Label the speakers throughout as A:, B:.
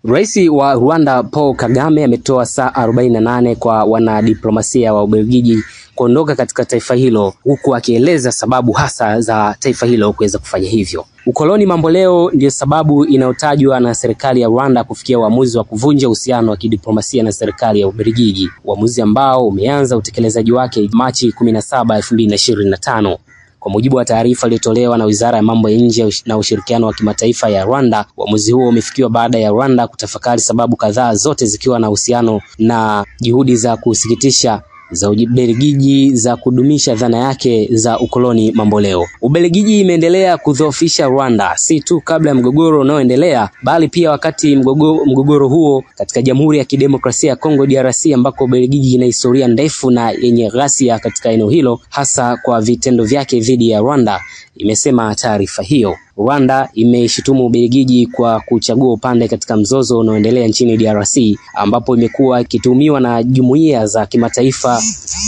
A: Rais wa Rwanda Paul Kagame ametoa saa 48 kwa wanadiplomasia wa Ubelgiji kuondoka katika taifa hilo, huku akieleza sababu hasa za taifa hilo kuweza kufanya hivyo. Ukoloni mamboleo ndio sababu inayotajwa na serikali ya Rwanda kufikia uamuzi wa kuvunja uhusiano wa kidiplomasia na serikali ya Ubelgiji, uamuzi ambao umeanza utekelezaji wake Machi 17, 2025. Kwa mujibu wa taarifa iliyotolewa na Wizara ya Mambo ya Nje na Ushirikiano wa Kimataifa ya Rwanda, uamuzi huo umefikiwa baada ya Rwanda kutafakari sababu kadhaa, zote zikiwa na uhusiano na juhudi za kusikitisha za Ubelgiji za kudumisha dhana yake za ukoloni mamboleo. Ubelgiji imeendelea kudhoofisha Rwanda, si tu kabla ya mgogoro unaoendelea, bali pia wakati mgogoro huo katika Jamhuri ya Kidemokrasia ya Kongo DRC, ambako Ubelgiji ina historia ndefu na yenye ghasia katika eneo hilo, hasa kwa vitendo vyake dhidi ya Rwanda, imesema taarifa hiyo. Rwanda imeishutumu Ubelgiji kwa kuchagua upande katika mzozo unaoendelea nchini DRC, ambapo imekuwa ikituhumiwa na jumuiya za kimataifa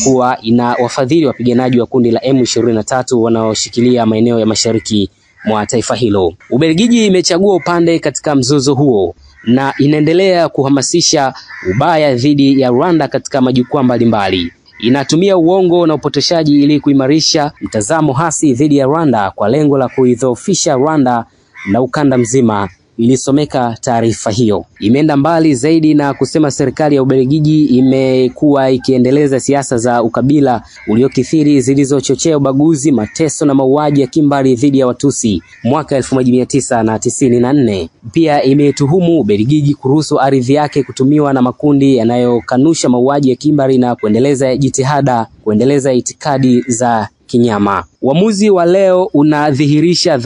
A: kuwa ina wafadhili wapiganaji wa kundi la M23 wanaoshikilia maeneo ya mashariki mwa taifa hilo. Ubelgiji imechagua upande katika mzozo huo na inaendelea kuhamasisha ubaya dhidi ya Rwanda katika majukwaa mbalimbali. Inatumia uongo na upotoshaji ili kuimarisha mtazamo hasi dhidi ya Rwanda kwa lengo la kuidhoofisha Rwanda na ukanda mzima, ilisomeka taarifa hiyo. Imeenda mbali zaidi na kusema serikali ya Ubelgiji imekuwa ikiendeleza siasa za ukabila uliokithiri zilizochochea ubaguzi, mateso na mauaji ya kimbari dhidi ya Watusi mwaka 1994. Pia imetuhumu Ubelgiji kuruhusu ardhi yake kutumiwa na makundi yanayokanusha mauaji ya kimbari na kuendeleza itikadi za kinyama. Uamuzi wa leo unadhihirisha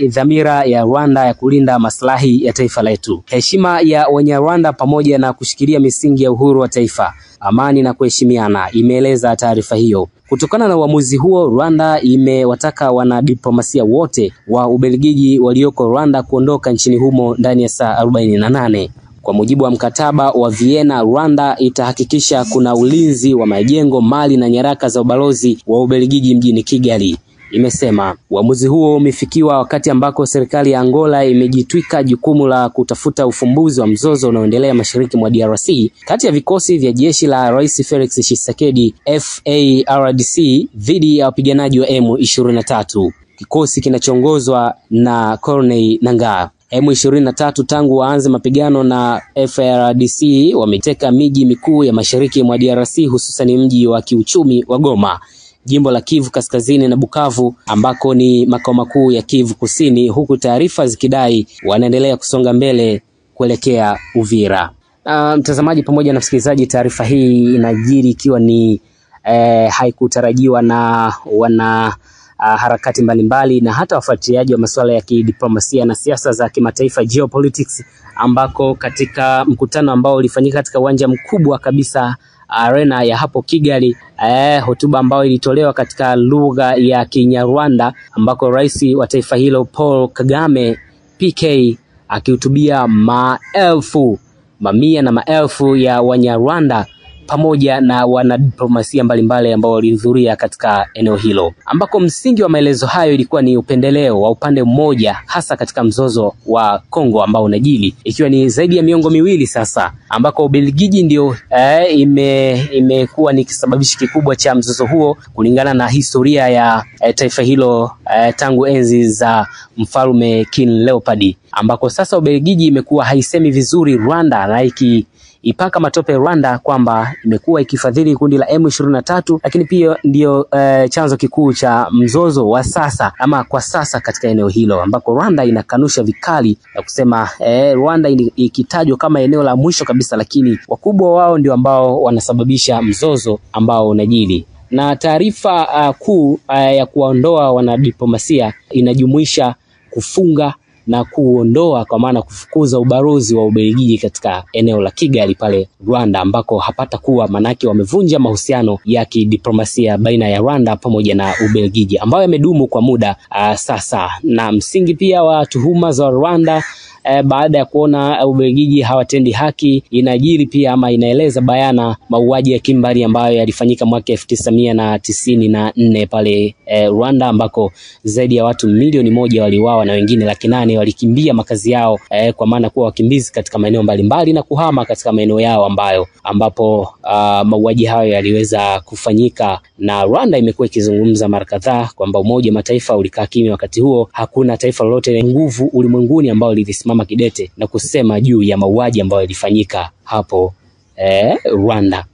A: dhamira ya Rwanda ya kulinda maslahi ya taifa letu, heshima ya Wanyarwanda pamoja na kushikilia misingi ya uhuru wa taifa, amani na kuheshimiana, imeeleza taarifa hiyo. Kutokana na uamuzi huo, Rwanda imewataka wanadiplomasia wote wa Ubelgiji walioko Rwanda kuondoka nchini humo ndani ya saa 48. Kwa mujibu wa mkataba wa Vienna, Rwanda itahakikisha kuna ulinzi wa majengo, mali na nyaraka za ubalozi wa Ubelgiji mjini Kigali. Imesema uamuzi huo umefikiwa wakati ambako serikali ya Angola imejitwika jukumu la kutafuta ufumbuzi wa mzozo unaoendelea mashariki mwa DRC kati ya vikosi vya jeshi la Rais Felix Tshisekedi FARDC dhidi ya wapiganaji wa M23, kikosi kinachoongozwa na Corneille Nangaa. M23 tangu waanze mapigano na FARDC wameteka miji mikuu ya mashariki mwa DRC, hususan mji wa kiuchumi wa Goma, jimbo la Kivu Kaskazini na Bukavu ambako ni makao makuu ya Kivu Kusini, huku taarifa zikidai wanaendelea kusonga mbele kuelekea Uvira. Mtazamaji pamoja na msikilizaji, taarifa hii inajiri ikiwa ni haikutarajiwa na harakati mbalimbali na hata wafuatiliaji wa masuala ya kidiplomasia na siasa za kimataifa, geopolitics, ambako katika mkutano ambao ulifanyika katika uwanja mkubwa kabisa arena ya hapo Kigali, hotuba ambayo ilitolewa katika lugha ya Kinyarwanda, ambako rais wa taifa hilo Paul Kagame PK akihutubia mamia na maelfu ya Wanyarwanda pamoja na wanadiplomasia mbalimbali ambao walihudhuria katika eneo hilo, ambako msingi wa maelezo hayo ilikuwa ni upendeleo wa upande mmoja, hasa katika mzozo wa Kongo ambao unajili ikiwa ni zaidi ya miongo miwili sasa, ambako Ubelgiji ndio imekuwa ni kisababishi kikubwa cha mzozo huo kulingana na historia ya taifa hilo tangu enzi za mfalme King Leopold, ambako sasa Ubelgiji imekuwa haisemi vizuri Rwanda na ipaka matope Rwanda kwamba imekuwa ikifadhili kundi la M23, lakini pia ndio chanzo kikuu cha mzozo wa sasa ama kwa sasa katika eneo hilo, ambako Rwanda inakanusha vikali na kusema Rwanda ikitajwa kama eneo la mwisho kabisa, lakini wakubwa wao ndio ambao wanasababisha mzozo ambao unajili. Na taarifa kuu ya kuondoa wanadiplomasia inajumuisha kufunga na kuondoa, kwa maana kufukuza ubalozi wa Ubelgiji katika eneo la Kigali pale Rwanda, ambako hapata kuwa, manake wamevunja mahusiano ya kidiplomasia baina ya Rwanda pamoja na Ubelgiji ambayo yamedumu kwa muda sasa. Na msingi pia wa tuhuma za Rwanda baada ya kuona Ubelgiji hawatendi haki, inajiri pia ama inaeleza bayana mauaji ya kimbari ambayo yalifanyika mwaka 1994 pale Rwanda, ambako zaidi ya watu milioni 1 waliuawa na wengine 800,000 walikimbia makazi yao, kwa maana kuwa wakimbizi katika maeneo mbalimbali na kuhama katika maeneo yao ambapo mauaji hayo yaliweza kufanyika. Na Rwanda imekuwa ikizungumza mara kadhaa kwamba Umoja wa Mataifa ulikaa kimya wakati huo. Hakuna taifa lolote lenye nguvu ulimwenguni ambao lilisimama kidete na kusema juu ya mauaji ambayo yalifanyika hapo Rwanda.